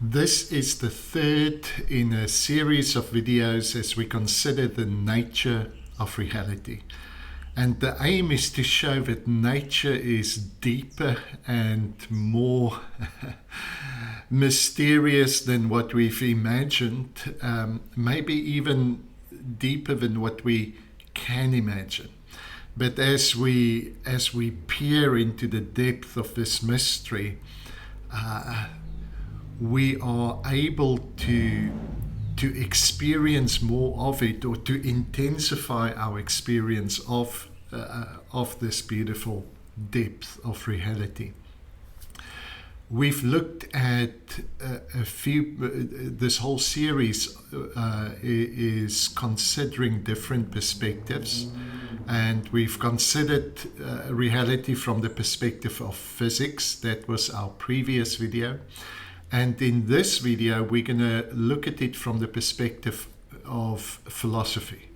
This is the third in a series of videos as we consider the nature of reality. And the aim is to show that nature is deeper and more mysterious than what we've imagined, maybe even deeper than what we can imagine. But as we peer into the depth of this mystery, we are able to experience more of it, or to intensify our experience of this beautiful depth of reality. We've looked at a few. This whole series is considering different perspectives, and we've considered reality from the perspective of physics. That was our previous video. And in this video, we're going to look at it from the perspective of philosophy.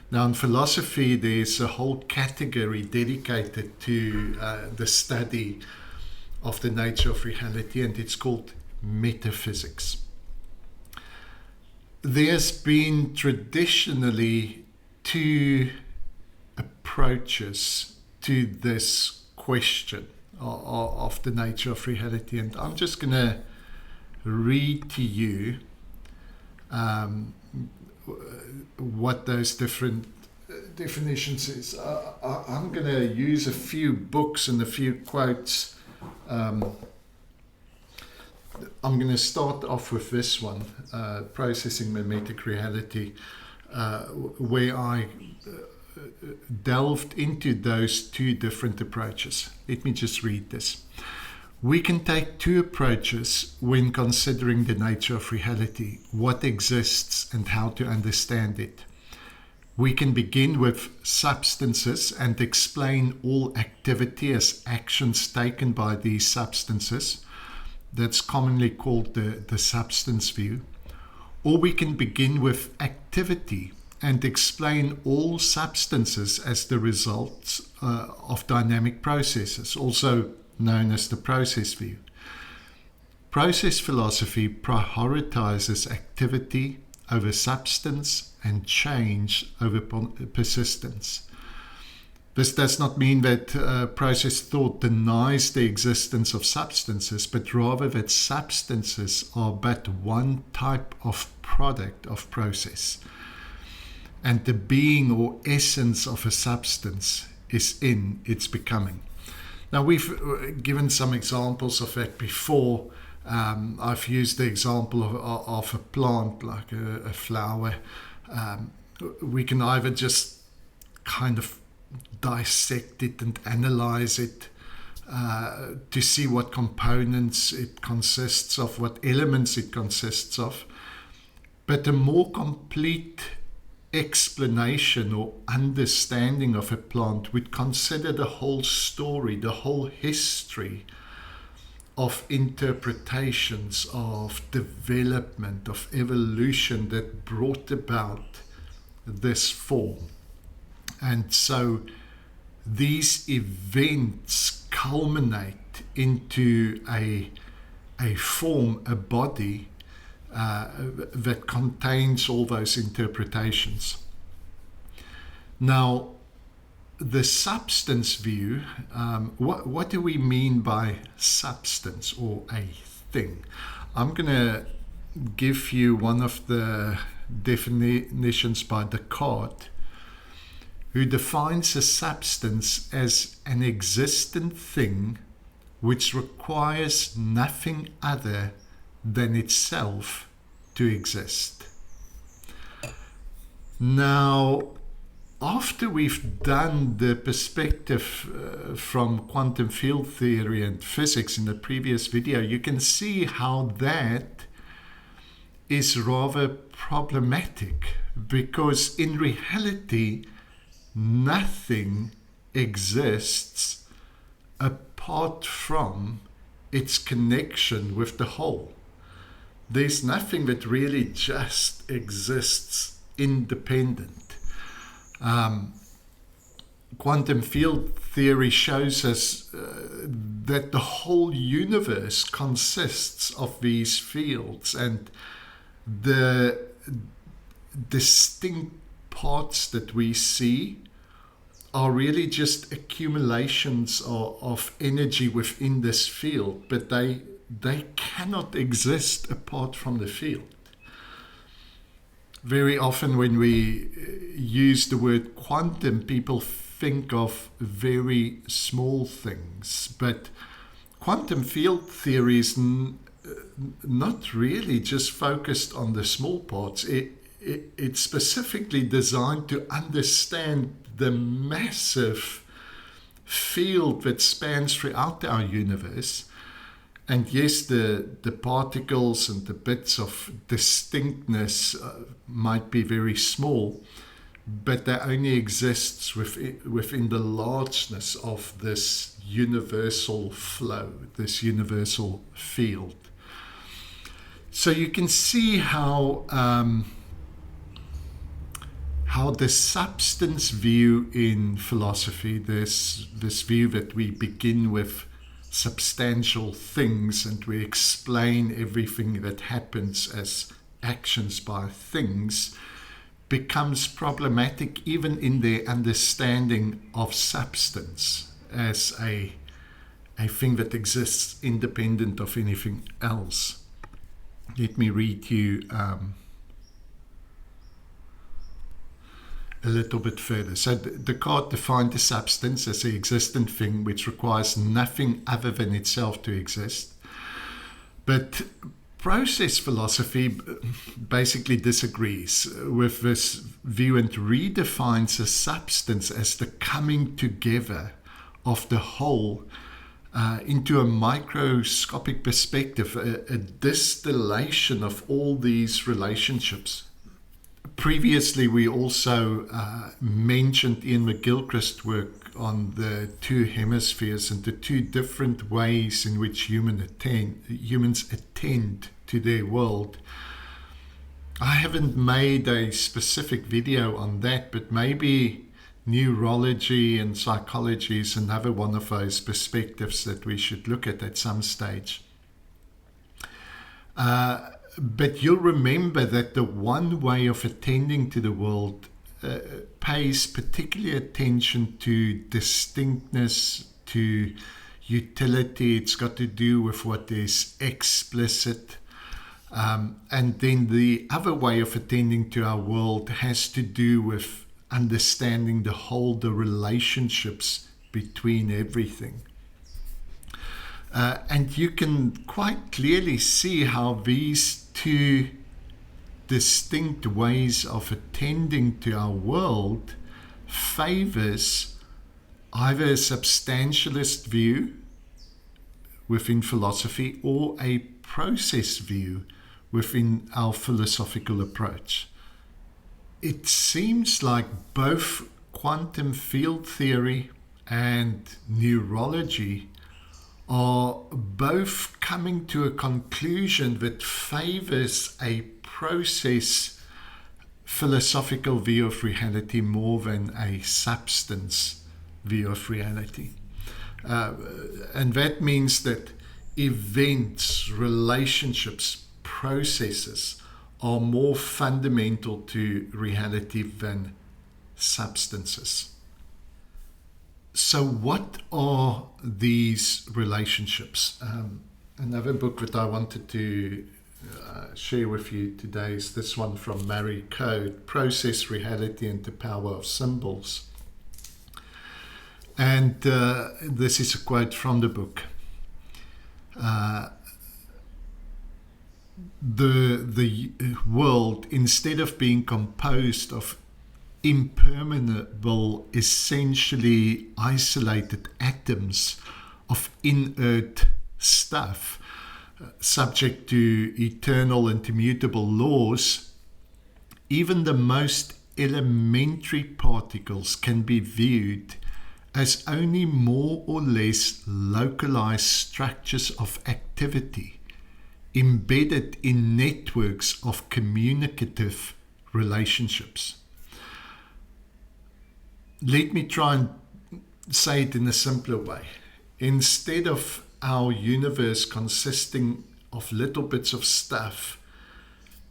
Now, in philosophy, there's a whole category dedicated to the study of the nature of reality, and it's called metaphysics. There's been traditionally two approaches to this question of the nature of reality, and I'm just going to read to you what those different definitions is. I'm going to use a few books and a few quotes. I'm going to start off with this one, Processing Mimetic Reality, where I delved into those two different approaches. Let me just read this. We can take two approaches when considering the nature of reality, what exists and how to understand it. We can begin with substances and explain all activity as actions taken by these substances. That's commonly called the substance view. Or we can begin with activity and explain all substances as the results of dynamic processes, also known as the process view. Process philosophy prioritizes activity over substance and change over persistence. This does not mean that process thought denies the existence of substances, but rather that substances are but one type of product of process, and the being or essence of a substance is in its becoming. Now, we've given some examples of that before. I've used the example of a plant, like a flower. We can either just kind of dissect it and analyze it to see what components it consists of, what elements it consists of. But a more complete explanation or understanding of a plant would consider the whole story, the whole history of interpretations, of development, of evolution that brought about this form. And so these events culminate into a form, a body, that contains all those interpretations. Now, the substance view, what do we mean by substance or a thing? I'm going to give you one of the definitions by Descartes, who defines a substance as an existent thing which requires nothing other than itself to exist. Now, after we've done the perspective from quantum field theory and physics in the previous video, you can see how that is rather problematic, because in reality, nothing exists apart from its connection with the whole. There's nothing that really just exists independent. quantum field theory shows us that the whole universe consists of these fields, and the distinct parts that we see are really just accumulations of energy within this field, but they cannot exist apart from the field. Very often when we use the word quantum, people think of very small things, but quantum field theory is not really just focused on the small parts. It's specifically designed to understand the massive field that spans throughout our universe. And yes, the particles and the bits of distinctness might be very small, but that only exists within the largeness of this universal flow, this universal field. So you can see how the substance view in philosophy, this view that we begin with substantial things and we explain everything that happens as actions by things, becomes problematic even in their understanding of substance as a thing that exists independent of anything else. Let me read you a little bit further. So Descartes defined the substance as an existent thing which requires nothing other than itself to exist. But process philosophy basically disagrees with this view and redefines a substance as the coming together of the whole into a microscopic perspective, a distillation of all these relationships. Previously, we also mentioned Ian McGilchrist's work on the two hemispheres and the two different ways in which humans attend to their world. I haven't made a specific video on that, but maybe neurology and psychology is another one of those perspectives that we should look at some stage. But you'll remember that the one way of attending to the world pays particular attention to distinctness, to utility. It's got to do with what is explicit. And then the other way of attending to our world has to do with understanding the whole, the relationships between everything. And you can quite clearly see how these two distinct ways of attending to our world favors either a substantialist view within philosophy or a process view within our philosophical approach. It seems like both quantum field theory and neurology are both coming to a conclusion that favors a process philosophical view of reality more than a substance view of reality. And that means that events, relationships, processes are more fundamental to reality than substances. So what are these relationships? Another book that I wanted to share with you today is this one from Mary Code, Process, Reality and the Power of Symbols. And this is a quote from the book. The world, instead of being composed of impermeable, essentially isolated atoms of inert stuff, subject to eternal and immutable laws, even the most elementary particles can be viewed as only more or less localized structures of activity embedded in networks of communicative relationships. Let me try and say it in a simpler way. Instead of our universe consisting of little bits of stuff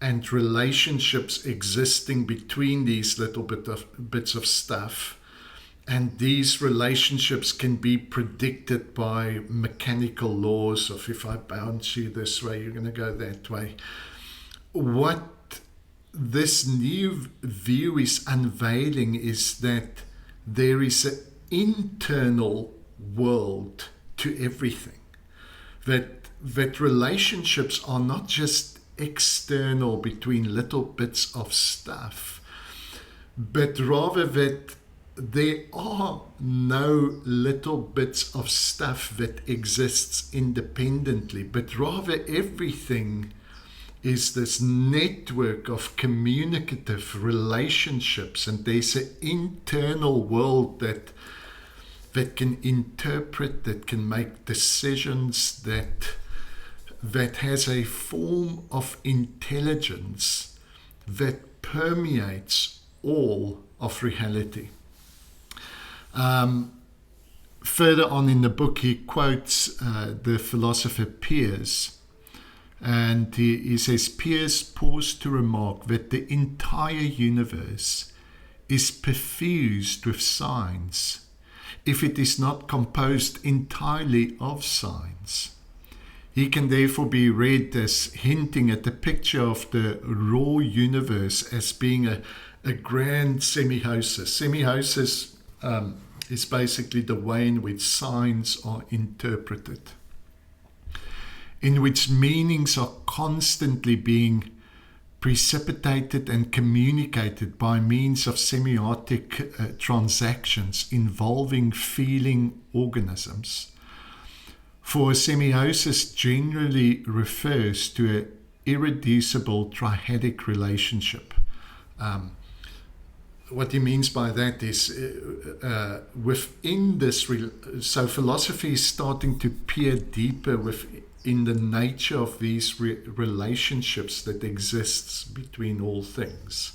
and relationships existing between these little bits of stuff, and these relationships can be predicted by mechanical laws of, if I bounce you this way, you're going to go that way. What this new view is unveiling is that there is an internal world to everything. That relationships are not just external between little bits of stuff, but rather that there are no little bits of stuff that exists independently, but rather everything is this network of communicative relationships, and there's an internal world that can interpret, that can make decisions, that has a form of intelligence that permeates all of reality. Further on in the book, he quotes the philosopher Peirce, and he says, Peirce paused to remark that the entire universe is perfused with signs, if it is not composed entirely of signs. He can therefore be read as hinting at the picture of the raw universe as being a grand semiosis. Semiosis is basically the way in which signs are interpreted, in which meanings are constantly being precipitated and communicated by means of semiotic transactions involving feeling organisms. For a semiosis generally refers to an irreducible triadic relationship. What he means by that is within this, so philosophy is starting to peer deeper within the nature of these relationships that exists between all things.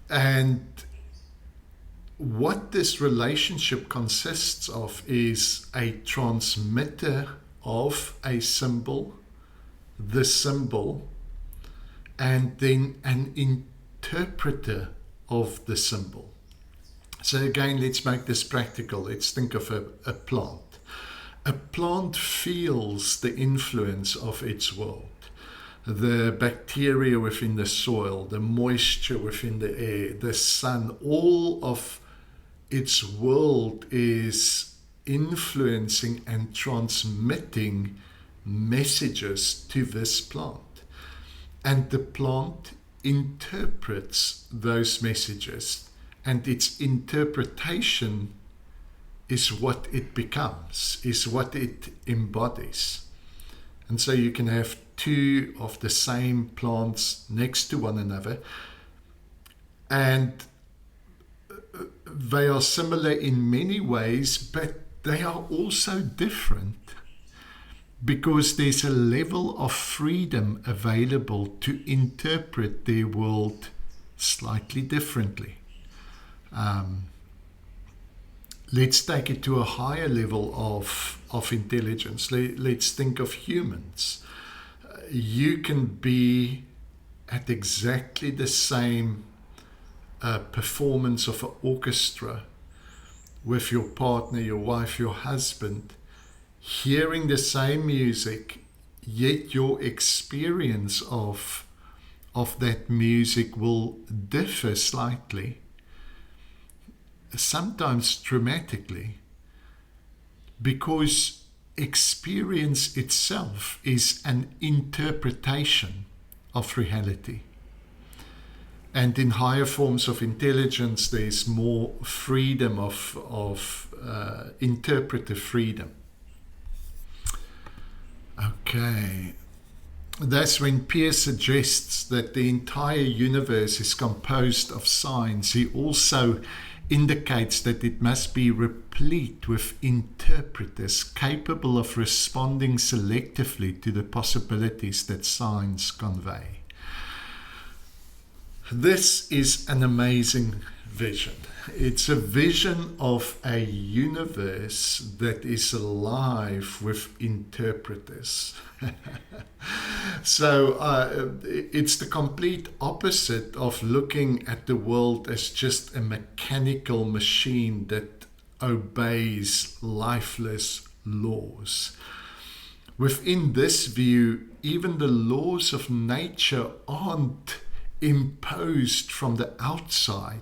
And what this relationship consists of is a transmitter of a symbol, the symbol, and then an interpreter of the symbol. So again, let's make this practical. Let's think of a plant. A plant feels the influence of its world. The bacteria within the soil, the moisture within the air, the sun, all of its world is influencing and transmitting messages to this plant. And the plant interprets those messages, and its interpretation is what it becomes, is what it embodies. And so you can have two of the same plants next to one another, and they are similar in many ways, but they are also different because there's a level of freedom available to interpret their world slightly differently. Let's take it to a higher level of intelligence. Let's think of humans. You can be at exactly the same performance of an orchestra with your partner, your wife, your husband, hearing the same music, yet your experience of that music will differ slightly, sometimes dramatically, because experience itself is an interpretation of reality. And in higher forms of intelligence, there's more freedom of interpretive freedom. Okay. That's when Peirce suggests that the entire universe is composed of signs. He also indicates that it must be replete with interpreters capable of responding selectively to the possibilities that signs convey. This is an amazing vision. It's a vision of a universe that is alive with interpreters. So it's the complete opposite of looking at the world as just a mechanical machine that obeys lifeless laws. Within this view, even the laws of nature aren't imposed from the outside,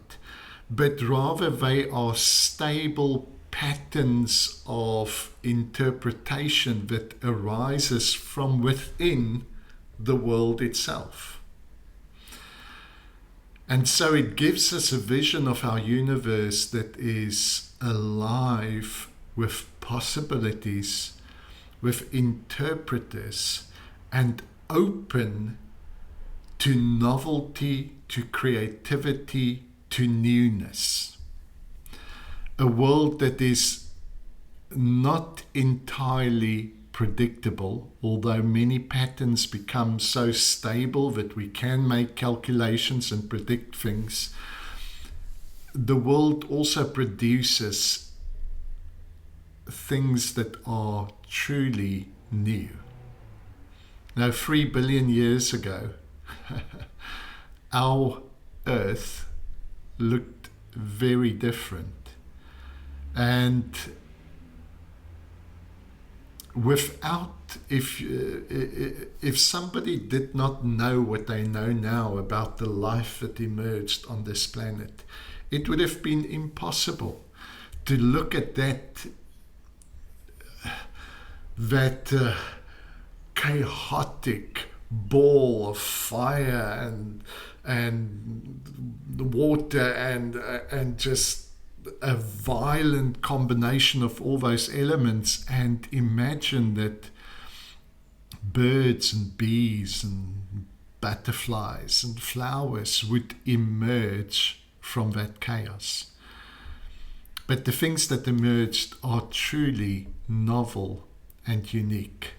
but rather they are stable patterns of interpretation that arises from within the world itself. And so it gives us a vision of our universe that is alive with possibilities, with interpreters, and open to novelty, to creativity, to newness. A world that is not entirely predictable, although many patterns become so stable that we can make calculations and predict things. The world also produces things that are truly new. Now, 3 billion years ago, our Earth looked very different. And if somebody did not know what they know now about the life that emerged on this planet, it would have been impossible to look at that chaotic ball of fire and water and just a violent combination of all those elements, and imagine that birds and bees and butterflies and flowers would emerge from that chaos. But the things that emerged are truly novel and unique.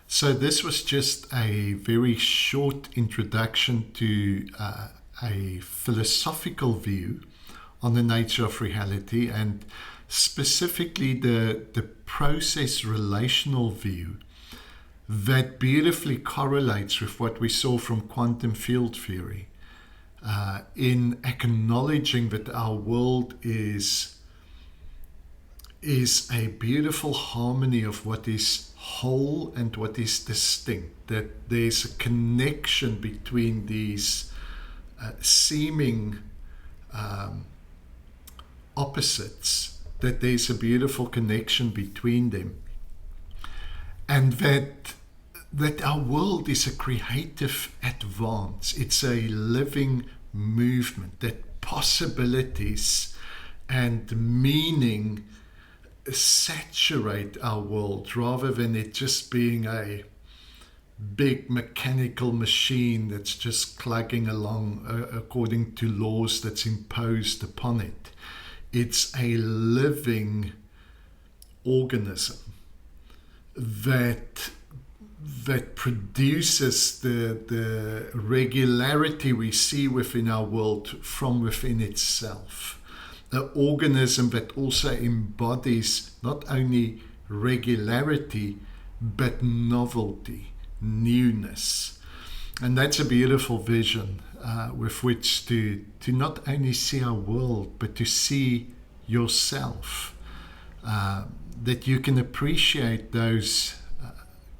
So this was just a very short introduction to a philosophical view on the nature of reality, and specifically the process relational view that beautifully correlates with what we saw from quantum field theory, in acknowledging that our world is a beautiful harmony of what is whole and what is distinct, that there's a connection between these seeming opposites, that there's a beautiful connection between them, and that our world is a creative advance. It's a living movement, that possibilities and meaning saturate our world rather than it just being a big mechanical machine that's just clugging along according to laws that's imposed upon it. It's a living organism that produces the regularity we see within our world from within itself. An organism that also embodies not only regularity but novelty, newness. And that's a beautiful vision with which to not only see our world but to see yourself, that you can appreciate those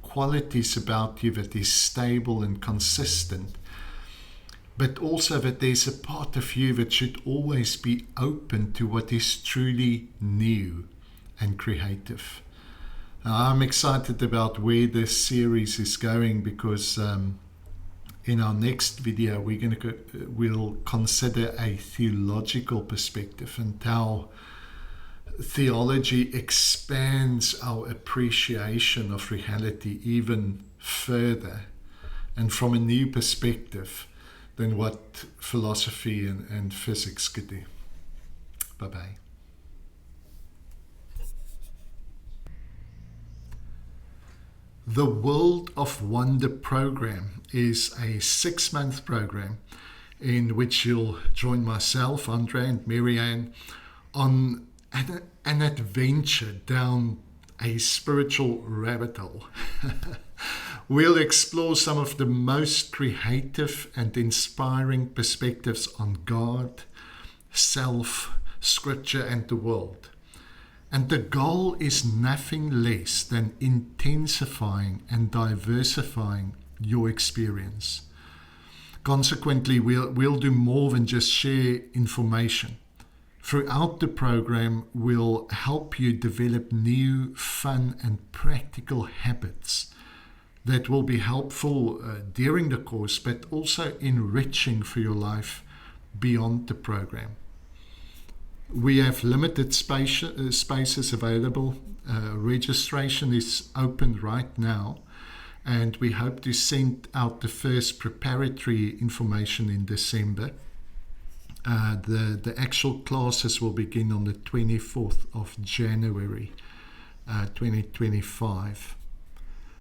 qualities about you that is stable and consistent, but also that there's a part of you that should always be open to what is truly new and creative. I'm excited about where this series is going, because in our next video we'll consider a theological perspective and how theology expands our appreciation of reality even further and from a new perspective than what philosophy and physics could do. Bye-bye. The World of Wonder program is a 6-month program in which you'll join myself, Andre, and Marianne on an adventure down a spiritual rabbit hole. We'll explore some of the most creative and inspiring perspectives on God, self, Scripture, and the world. And the goal is nothing less than intensifying and diversifying your experience. Consequently, we'll do more than just share information. Throughout the program, we'll help you develop new, fun, and practical habits that will be helpful during the course, but also enriching for your life beyond the program. We have limited spaces available. Registration is open right now, and we hope to send out the first preparatory information in December. The actual classes will begin on the 24th of January 2025.